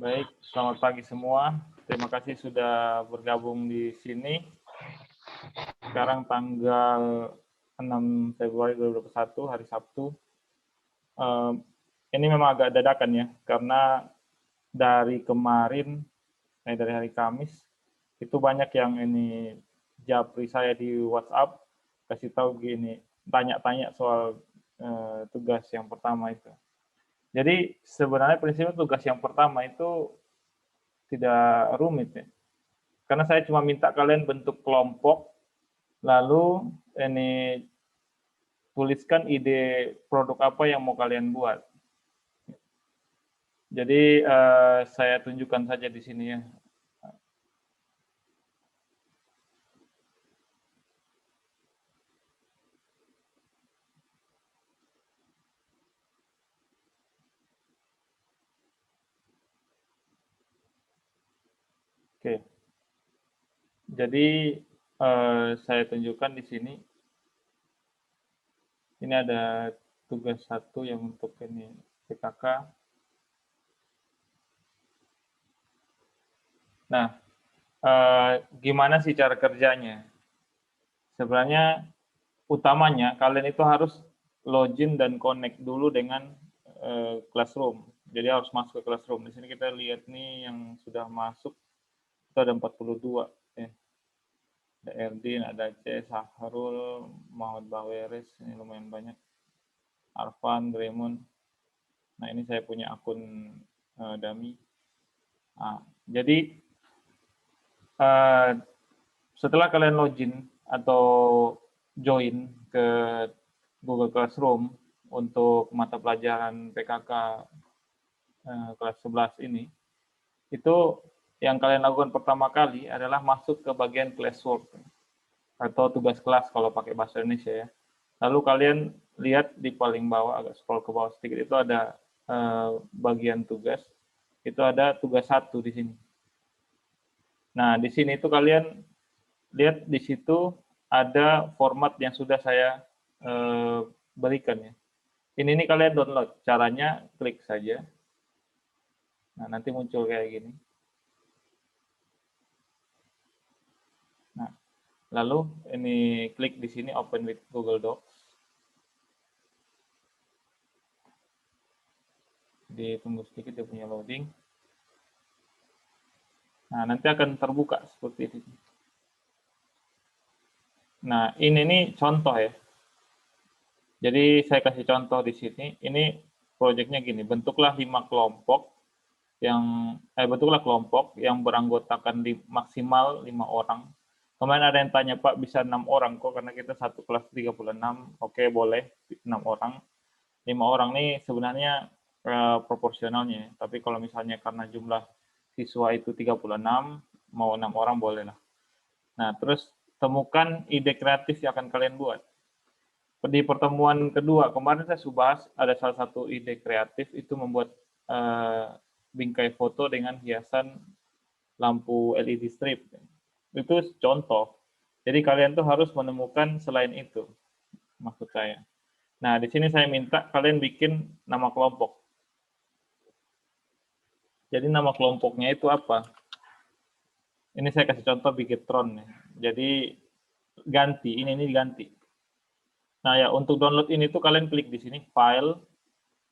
Baik, selamat pagi semua. Terima kasih sudah bergabung di sini. Sekarang tanggal 6 Februari 2021, hari Sabtu. Ini memang agak dadakan ya, karena dari kemarin, dari hari Kamis, itu banyak yang ini japri saya di WhatsApp, kasih tahu gini, tanya-tanya soal tugas yang pertama itu. Jadi sebenarnya prinsipnya tugas yang pertama itu tidak rumit ya. Karena saya cuma minta kalian bentuk kelompok, lalu ini tuliskan ide produk apa yang mau kalian buat. Jadi saya tunjukkan saja di sini ya. Oke. Jadi saya tunjukkan di sini. Ini ada tugas satu yang untuk ini PKK. Nah, gimana sih cara kerjanya? Sebenarnya utamanya kalian itu harus login dan connect dulu dengan Classroom. Jadi harus masuk ke Classroom. Di sini kita lihat nih yang sudah masuk itu ada 42 ya. Ada Erdin, ada C, Sahrul, Muhammad Baweres, ini lumayan banyak. Arfan, Raymond. Nah, ini saya punya akun dummy. Nah, jadi setelah kalian login atau join ke Google Classroom untuk mata pelajaran PKK kelas 11 ini, itu yang kalian lakukan pertama kali adalah masuk ke bagian classwork atau tugas kelas kalau pakai bahasa Indonesia ya. Lalu kalian lihat di paling bawah, agak scroll ke bawah sedikit, itu ada bagian tugas. Itu ada tugas 1 di sini. Nah, di sini itu kalian lihat di situ ada format yang sudah saya berikan ya. Ini kalian download. Caranya klik saja. Nah, nanti muncul kayak gini. Nah, lalu ini klik di sini open with Google Docs. Ditunggu sedikit dia punya loading. Nah, nanti akan terbuka seperti ini. Nah, ini nih contoh ya. Jadi saya kasih contoh di sini. Ini proyeknya gini, bentuklah 5 kelompok bentuklah kelompok yang beranggotakan maksimal 5 orang. Kemarin ada yang tanya, Pak, bisa 6 orang kok, karena kita satu kelas 36. Oke, boleh 6 orang. 5 orang nih sebenarnya proporsionalnya, tapi kalau misalnya karena jumlah siswa itu 36, mau 6 orang boleh lah. Nah, terus temukan ide kreatif yang akan kalian buat. Di pertemuan kedua, kemarin saya sudah bahas ada salah satu ide kreatif itu membuat bingkai foto dengan hiasan lampu LED strip. Itu contoh. Jadi kalian tuh harus menemukan selain itu, maksud saya. Nah, di sini saya minta kalian bikin nama kelompok. Jadi nama kelompoknya itu apa? Ini saya kasih contoh Bigetron ya. Jadi ganti, ini diganti. Nah ya, untuk download ini tuh kalian klik di sini, file,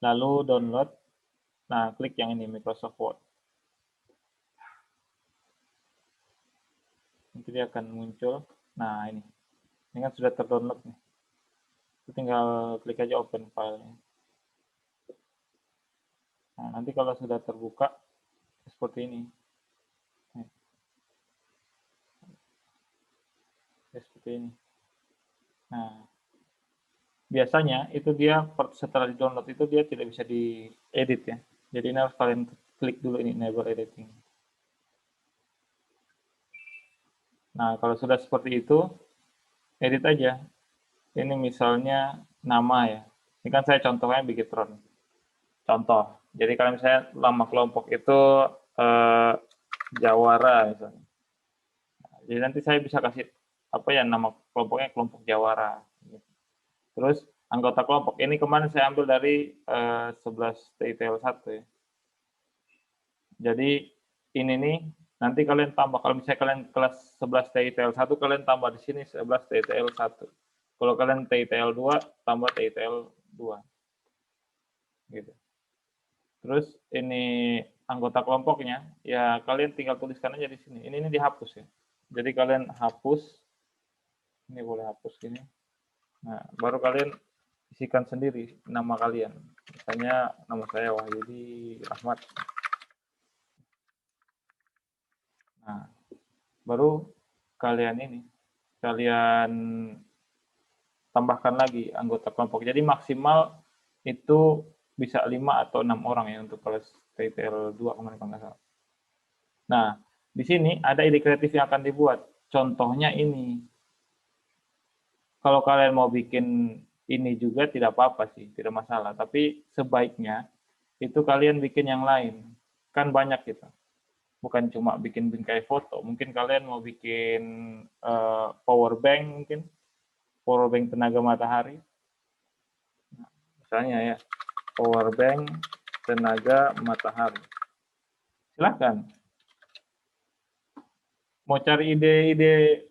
lalu download. Nah, klik yang ini, Microsoft Word. Nanti dia akan muncul. Nah, ini. Ini kan sudah terdownload nih. Tinggal klik aja open file-nya. Nah, nanti kalau sudah terbuka, seperti ini. Seperti ini. Nah, biasanya itu dia setelah di-download itu dia tidak bisa diedit ya. Jadi ini harus kalian klik dulu ini, enable editing. Nah, kalau sudah seperti itu, edit aja. Ini misalnya nama ya. Ini kan saya contohnya Bigetron. Contoh. Jadi kalau misalnya nama kelompok itu Jawara misalnya. Jadi nanti saya bisa kasih apa ya, nama kelompoknya kelompok Jawara. Terus anggota kelompok ini kemarin saya ambil dari 11 TITL 1 ya. Jadi ini nih, nanti kalian tambah, kalau misalnya kalian kelas 11 TITL 1, kalian tambah di sini 11 TITL 1. Kalau kalian TITL 2, tambah TITL 2. Gitu. Terus ini anggota kelompoknya, ya kalian tinggal tuliskan aja di sini. Ini dihapus ya. Jadi kalian hapus, ini boleh hapus gini. Nah, baru kalian isikan sendiri nama kalian. Misalnya nama saya Wahyudi Rahmat. Nah, baru kalian tambahkan lagi anggota kelompok. Jadi maksimal itu bisa 5 atau 6 orang ya untuk kelas TTL 2 kemarin kalau nggak salah. Nah, di sini ada ide kreatif yang akan dibuat. Contohnya ini. Kalau kalian mau bikin ini juga tidak apa-apa sih, tidak masalah. Tapi sebaiknya itu kalian bikin yang lain. Kan banyak gitu. Bukan cuma bikin bingkai foto. Mungkin kalian mau bikin power bank mungkin. Power bank tenaga matahari. Nah, misalnya ya, power bank tenaga matahari. Silahkan. Mau cari ide-ide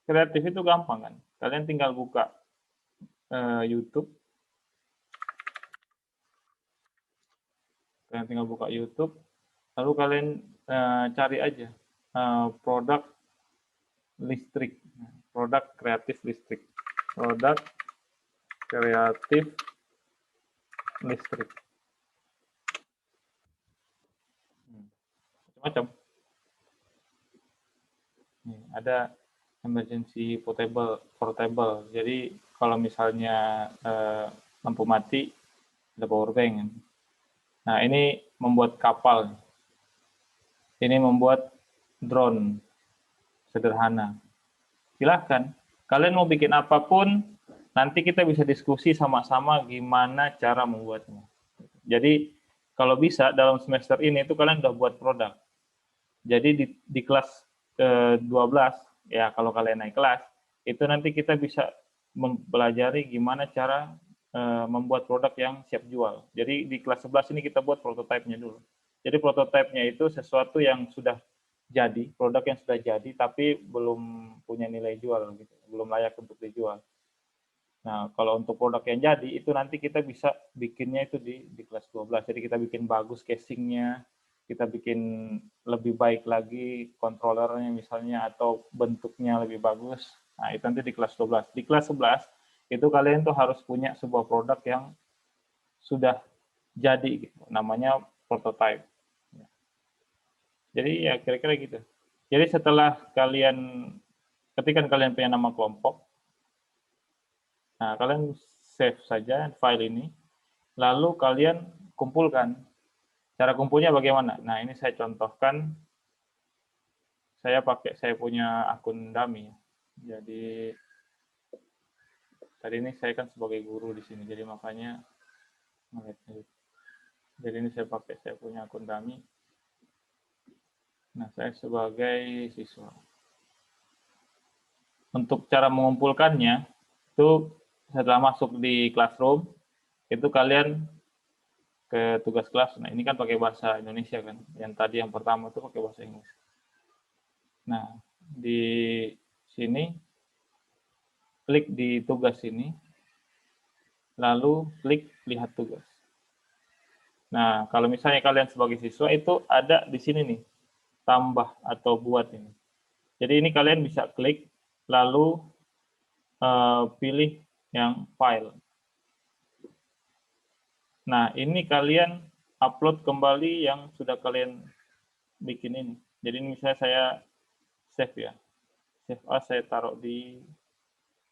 kreatif itu gampang kan. Kalian tinggal buka YouTube. Kalian tinggal buka YouTube. Lalu kalian cari aja produk listrik. Produk kreatif listrik. Produk kreatif listrik. Macam-macam. Ada emergency portable. Jadi kalau misalnya lampu mati, ada power bank. Nah, ini membuat kapal. Ini membuat drone sederhana. Silahkan. Kalian mau bikin apapun, nanti kita bisa diskusi sama-sama gimana cara membuatnya. Jadi, kalau bisa dalam semester ini itu kalian udah buat produk. Jadi di kelas 12, ya kalau kalian naik kelas, itu nanti kita bisa mempelajari gimana cara membuat produk yang siap jual. Jadi di kelas 11 ini kita buat prototipenya dulu. Jadi prototipenya itu sesuatu yang sudah jadi, produk yang sudah jadi, tapi belum punya nilai jual, gitu, belum layak untuk dijual. Nah, kalau untuk produk yang jadi, itu nanti kita bisa bikinnya itu di kelas 12. Jadi kita bikin bagus casingnya, kita bikin lebih baik lagi kontrolernya misalnya, atau bentuknya lebih bagus. Nah, itu nanti di kelas 12. Di kelas 11, itu kalian tuh harus punya sebuah produk yang sudah jadi, gitu. Namanya prototype. Jadi ya kira-kira gitu. Jadi setelah ketika kalian punya nama kelompok, nah kalian save saja file ini, lalu kalian kumpulkan. Cara kumpulnya bagaimana? Nah, ini saya contohkan. Saya punya akun dummy. Jadi tadi ini saya kan sebagai guru di sini, jadi makanya jadi ini saya punya akun dummy. Nah, saya sebagai siswa. Untuk cara mengumpulkannya, itu setelah masuk di classroom, itu kalian ke tugas kelas. Nah, ini kan pakai bahasa Indonesia kan. Yang tadi yang pertama itu pakai bahasa Inggris. Nah, di sini klik di tugas ini, lalu klik lihat tugas. Nah, kalau misalnya kalian sebagai siswa itu ada di sini nih, tambah atau buat ini. Jadi ini kalian bisa klik, lalu pilih yang file. Nah, ini kalian upload kembali yang sudah kalian bikin ini. Jadi ini misalnya saya save ya. Save as saya taruh di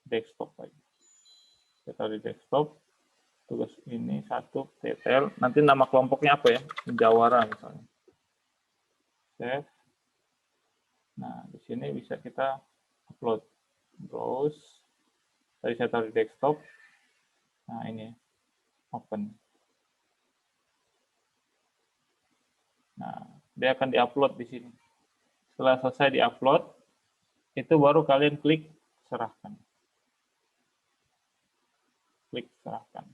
desktop aja. Saya taruh di desktop. Tugas ini 1 TTL. Nanti nama kelompoknya apa ya? Jawara misalnya. Save. Nah, di sini bisa kita upload. Browse. Tadi saya taruh di desktop. Nah, ini open. Nah, dia akan diupload di sini. Setelah selesai diupload, itu baru kalian klik serahkan. Klik serahkan.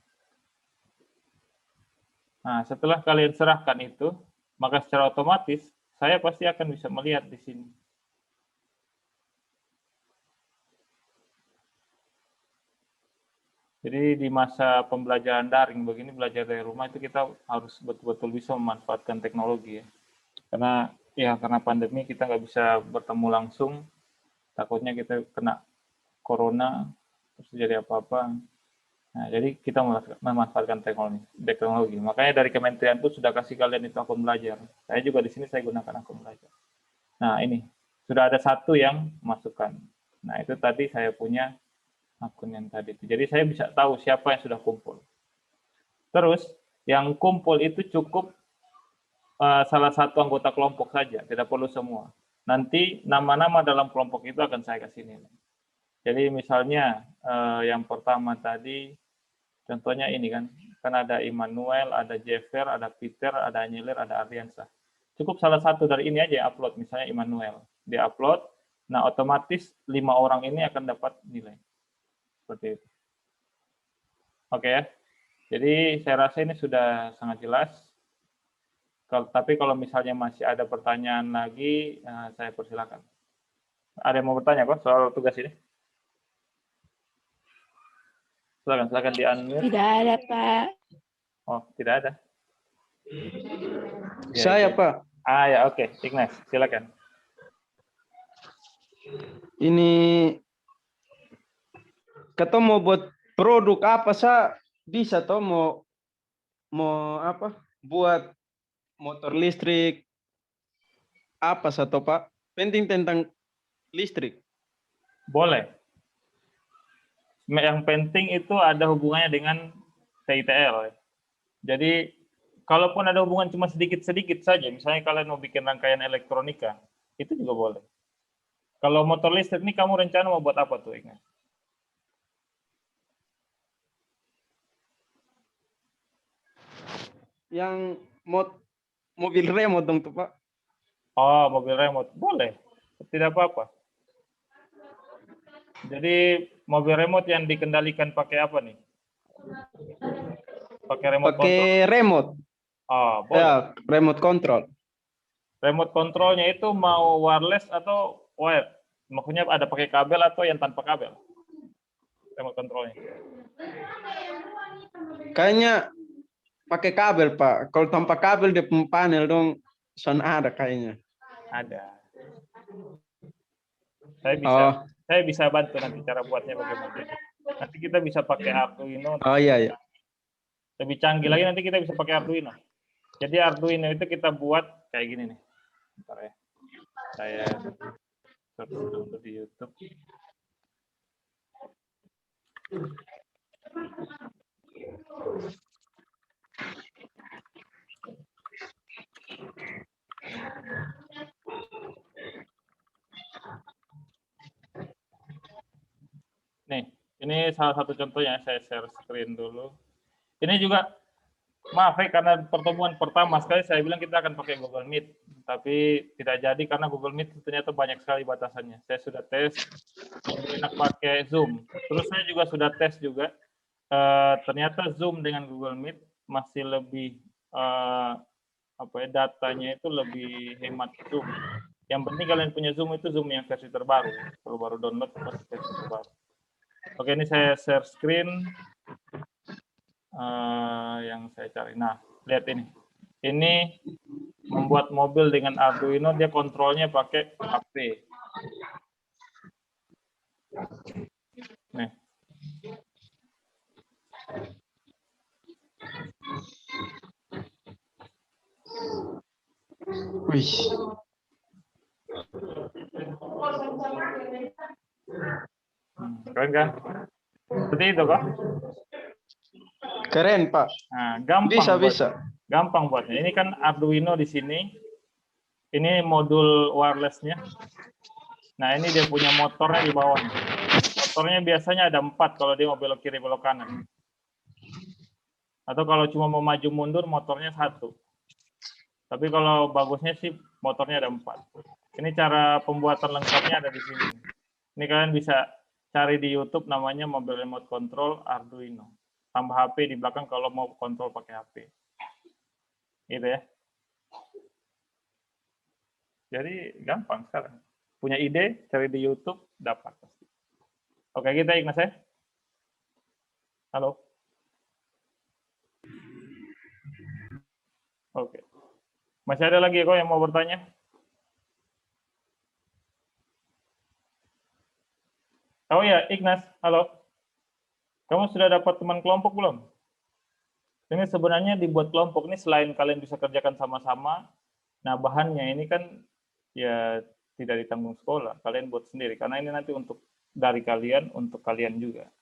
Nah, setelah kalian serahkan itu, maka secara otomatis saya pasti akan bisa melihat di sini. Jadi di masa pembelajaran daring begini, belajar dari rumah itu kita harus betul-betul bisa memanfaatkan teknologi ya. Karena pandemi kita nggak bisa bertemu langsung, takutnya kita kena corona, terus jadi apa-apa. Nah, jadi kita memanfaatkan teknologi. Makanya dari kementerian pun sudah kasih kalian itu akun belajar. Saya juga di sini saya gunakan akun belajar. Nah, ini sudah ada satu yang masukkan. Nah, itu tadi saya punya akun yang tadi itu. Jadi saya bisa tahu siapa yang sudah kumpul. Terus yang kumpul itu cukup salah satu anggota kelompok saja, tidak perlu semua. Nanti nama-nama dalam kelompok itu akan saya kasih nilai. Jadi misalnya yang pertama tadi, contohnya ini kan ada Immanuel, ada Jeffer, ada Peter, ada Anyelir, ada Ardiansah. Cukup salah satu dari ini aja upload, misalnya Immanuel. Dia upload, nah otomatis 5 orang ini akan dapat nilai. Seperti itu. Oke ya. Jadi saya rasa ini sudah sangat jelas. Tapi kalau misalnya masih ada pertanyaan lagi, saya persilakan. Ada yang mau bertanya kok soal tugas ini? Silakan di-unmute. Tidak ada, Pak. Oh, tidak ada. Saya, Pak. Ya, oke. Ignas, silakan. Ini kita mau buat produk apa bisa toh mau apa? Buat motor listrik apa satu, Pak? Penting tentang listrik. Boleh. Yang penting itu ada hubungannya dengan TITL. Jadi, kalaupun ada hubungan cuma sedikit-sedikit saja, misalnya kalian mau bikin rangkaian elektronika, itu juga boleh. Kalau motor listrik ini kamu rencana mau buat apa tuh, Ignas? Yang mobil remote dong tuh, Pak. Oh, mobil remote. Boleh. Tidak apa-apa. Jadi mobil remote yang dikendalikan pakai apa nih? Pakai remote control? Pakai remote. Oh, boleh. Ya, remote control. Remote controlnya itu mau wireless atau wired? Maksudnya ada pakai kabel atau yang tanpa kabel? Remote controlnya. Kayaknya pakai kabel, Pak. Kalau tanpa kabel dia panel dong, ada kayaknya. Ada. Saya bisa bantu nanti cara buatnya bagaimana. Nanti kita bisa pakai Arduino. Oh iya. Lebih canggih lagi nanti kita bisa pakai Arduino. Jadi Arduino itu kita buat kayak gini nih. Bentar ya. Saya search dulu di YouTube. Nih, ini salah satu contohnya, saya share screen dulu. Ini juga, maaf ya, karena pertemuan pertama sekali saya bilang kita akan pakai Google Meet, tapi tidak jadi karena Google Meet ternyata banyak sekali batasannya. Saya sudah tes, lebih enak pakai Zoom. Terus saya juga sudah tes juga, ternyata Zoom dengan Google Meet masih lebih, datanya itu lebih hemat Zoom. Yang penting kalian punya Zoom itu Zoom yang versi terbaru. Kalau baru download pasti versi terbaru. Oke, ini saya share screen yang saya cari. Nah, lihat ini. Ini membuat mobil dengan Arduino, dia kontrolnya pakai HP. Nih. Wih. Keren kan? Seperti itu kok. Keren, Pak. Nah, gampang Bisa. Gampang buatnya. Ini kan Arduino di sini. Ini modul wireless-nya. Nah, ini dia punya motornya di bawah. Motornya biasanya ada 4 kalau dia mau belok kiri, belok kanan. Atau kalau cuma mau maju mundur, motornya 1. Tapi kalau bagusnya sih motornya ada 4. Ini cara pembuatan lengkapnya ada di sini. Ini kalian bisa cari di YouTube, namanya Mobile Remote Control Arduino. Tambah HP di belakang kalau mau kontrol pakai HP. gitu ya. Jadi gampang sekarang. Punya ide, cari di YouTube, dapat pasti. Oke, kita Ignas ya. Halo. Oke. Masih ada lagi kok yang mau bertanya? Oh ya, Ignas, halo. Kamu sudah dapat teman kelompok belum? Ini sebenarnya dibuat kelompok ini selain kalian bisa kerjakan sama-sama, nah bahannya ini kan ya tidak ditanggung sekolah, kalian buat sendiri karena ini nanti untuk dari kalian untuk kalian juga.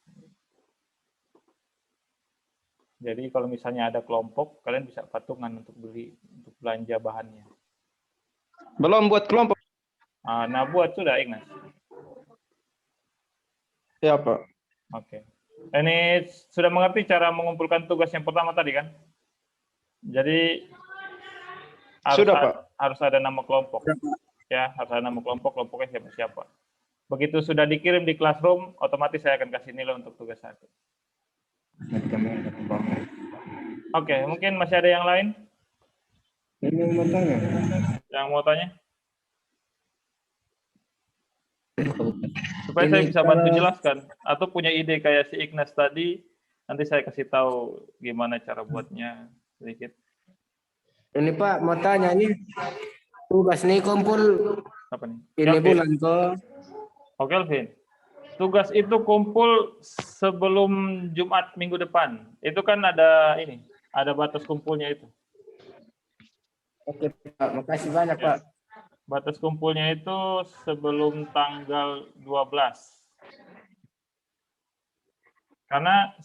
Jadi kalau misalnya ada kelompok, kalian bisa patungan untuk beli untuk belanja bahannya. Belum buat kelompok. Nah buat sudah Ignas. Ya Pak. Oke. Ini sudah mengerti cara mengumpulkan tugas yang pertama tadi kan? Jadi Sudah Pak. harus ada nama kelompok. Ya, harus ada nama kelompok, kelompoknya siapa-siapa. Begitu sudah dikirim di classroom, otomatis saya akan kasih nilai untuk tugas 1. Oke, mungkin masih ada yang lain? Yang mau tanya? Supaya saya bisa bantu jelaskan. Atau punya ide kayak si Ignas tadi, nanti saya kasih tahu gimana cara buatnya sedikit. Ini Pak, mau tanya nih. Tugas nih kumpul Apa nih? ini bulan toh. Oke, Elvin. Tugas itu kumpul sebelum Jumat minggu depan. Itu kan ada ini, ada batas kumpulnya itu. Oke Pak, makasih banyak Pak. Batas kumpulnya itu sebelum tanggal 12. Karena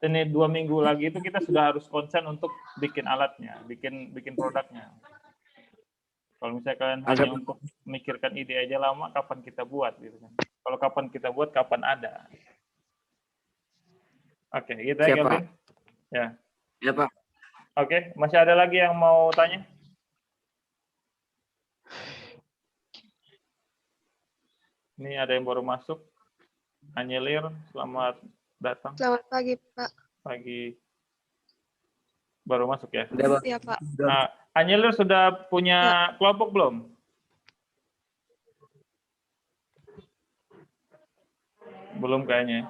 ini 2 minggu lagi itu kita sudah harus konsen untuk bikin alatnya, bikin produknya. Kalau misalnya kalian hanya untuk memikirkan ide aja lama, kapan kita buat gitu kan? Kalau kapan kita buat, kapan ada? Oke, gitu ya, Kelvin. Ya. Ya Pak. Oke, masih ada lagi yang mau tanya? Ini ada yang baru masuk. Anyelir, selamat datang. Selamat pagi, Pak. Pagi. Baru masuk ya? Iya, Pak. Nah, Anyelir sudah punya kelompok belum? Belum kayaknya.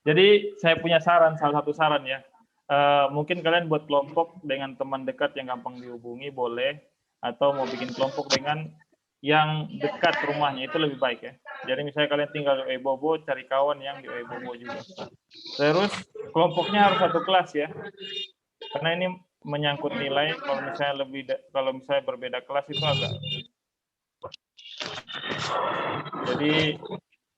Jadi saya punya salah satu saran ya. Mungkin kalian buat kelompok dengan teman dekat yang gampang dihubungi boleh, atau mau bikin kelompok dengan yang dekat rumahnya itu lebih baik ya. Jadi misalnya kalian tinggal di Oebobo, cari kawan yang di Oebobo juga. Terus kelompoknya harus satu kelas ya. Karena ini menyangkut nilai, kalau misalnya berbeda kelas itu agak. Jadi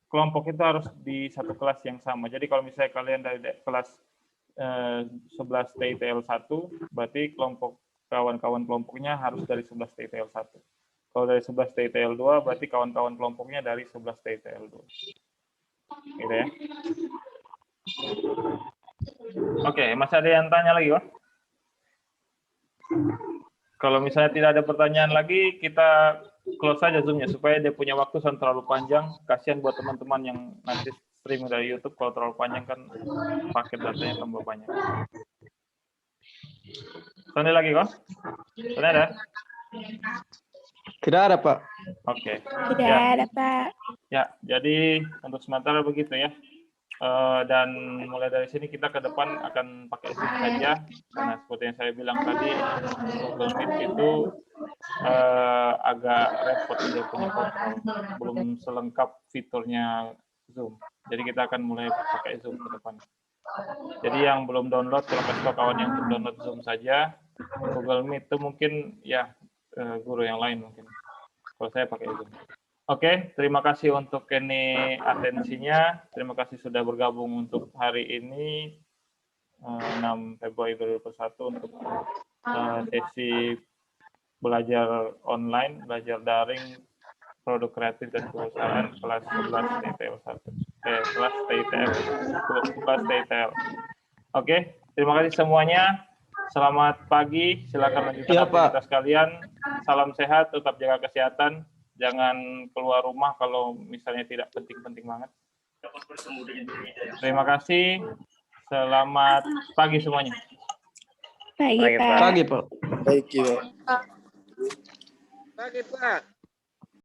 kelompok itu harus di satu kelas yang sama. Jadi kalau misalnya kalian dari kelas 11 TITL 1, berarti kelompok kawan-kawan kelompoknya harus dari 11 TITL 1. Kalau dari 11 TITL 2, berarti kawan-kawan kelompoknya dari 11 TITL 2. Gitu ya. Oke, masih ada yang tanya lagi, Pak? Kalau misalnya tidak ada pertanyaan lagi, kita close saja Zoom-nya supaya dia punya waktu yang terlalu panjang. Kasihan buat teman-teman yang nanti streaming dari YouTube, kalau terlalu panjang kan paket datanya tambah banyak. Tanya lagi, kok? Tanya ada? Tidak ada, Pak. Oke. Tidak ada, Pak. Ya, jadi untuk sementara begitu ya. Dan mulai dari sini kita ke depan akan pakai Zoom saja, karena seperti yang saya bilang tadi, Google Meet itu agak repot dia punya kontrol, belum selengkap fiturnya Zoom. Jadi kita akan mulai pakai Zoom ke depan. Jadi yang belum download, kalau kasih tahu kawan yang belum download Zoom saja, Google Meet itu mungkin ya guru yang lain mungkin. Kalau saya pakai Zoom. Oke, terima kasih untuk ini atensinya. Terima kasih sudah bergabung untuk hari ini 6 Februari 2021 untuk sesi belajar online, belajar daring, produk kreatif dan perusahaan kelas 11 TTL 1. Kelas TTL 11 TTL. Oke, terima kasih semuanya. Selamat pagi. Silakan lanjutkan aktivitas kalian. Salam sehat, tetap jaga kesehatan. Jangan keluar rumah kalau misalnya tidak penting-penting banget. Terima kasih. Selamat pagi semuanya. Pagi, Pak. Pagi, Pak. Thank you. Pak. Pagi Pak.